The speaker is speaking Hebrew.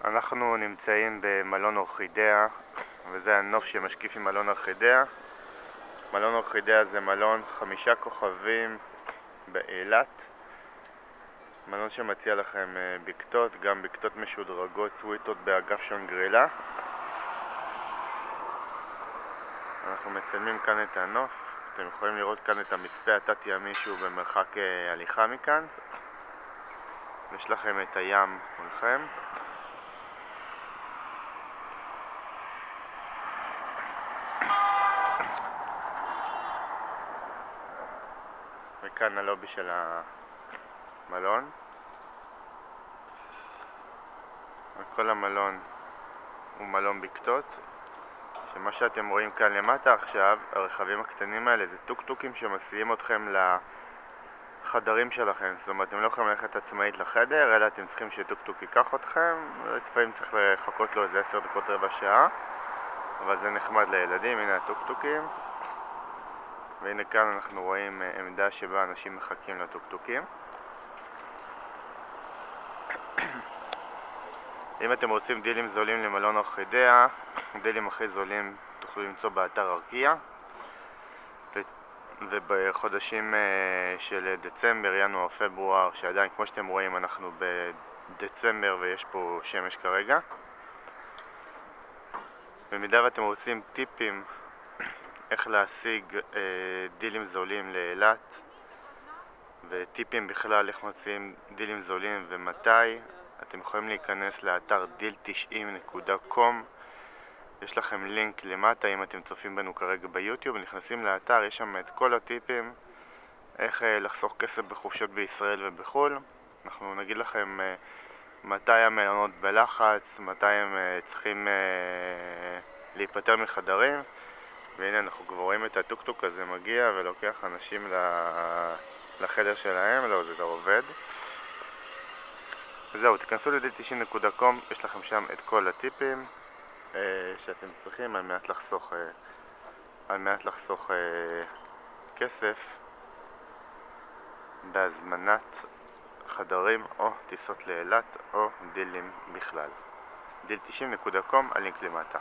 אנחנו נמצאים במלון אורחידאה, וזה הנוף שמשקיף עם מלון אורחידאה. מלון אורחידאה זה מלון 5 כוכבים באילת, מלון שמציע לכם בקתות, גם בקתות משודרגות, סוויטות באגף שנגרילה. אנחנו מצלמים כאן את הנוף, אתם יכולים לראות כאן את המצפה התת-ימי שהוא במרחק הליכה מכאן. יש לכם את הים מולכם. וכאן הלובי של המלון. כל המלון הוא מלון בקתות, שמה שאתם רואים כאן למטה עכשיו, הרכבים הקטנים האלה, זה טוק-טוקים שמסיעים אתכם לחדרים שלכם. זאת אומרת, אתם לא יכולים ללכת עצמאית לחדר, אלא אתם צריכים שטוק-טוק ייקח אתכם. לפעמים צריך לחכות לו איזה 10 דקות, רבע שעה, אבל זה נחמד לילדים. הנה הטוק-טוקים, והנה כאן אנחנו רואים עמדה שבה אנשים מחכים לטוק-טוקים. אם אתם רוצים דילים זולים למלון אורחידאה, דילים הכי זולים תוכלו למצוא באתר ארקיע, ובחודשים של דצמבר, ינואר, פברואר, שעדיין כמו שאתם רואים אנחנו בדצמבר ויש פה שמש כרגע. במידה ואתם רוצים טיפים איך להשיג דילים זולים לאילת, וטיפים בכלל איך מוצאים דילים זולים ומתי, אתם יכולים להיכנס לאתר deal90.com. יש לכם לינק למטה אם אתם צופים בנו כרגע ביוטיוב, נכנסים לאתר, יש שם את כל הטיפים איך לחסוך כסף בחופשות בישראל ובחול. אנחנו נגיד לכם מתי המלונות בלחץ, מתי הם צריכים להיפטר מחדרים. והנה אנחנו כבר רואים את הטוק-טוק הזה מגיע ולוקח אנשים לחדר שלהם. לא, זה לא עובד. זהו, תיכנסו ל-deal90.com, יש לכם שם את כל הטיפים שאתם צריכים על מנת לחסוך כסף בהזמנת חדרים או טיסות לאילת או דילים בכלל. deal90.com, הלינק למטה.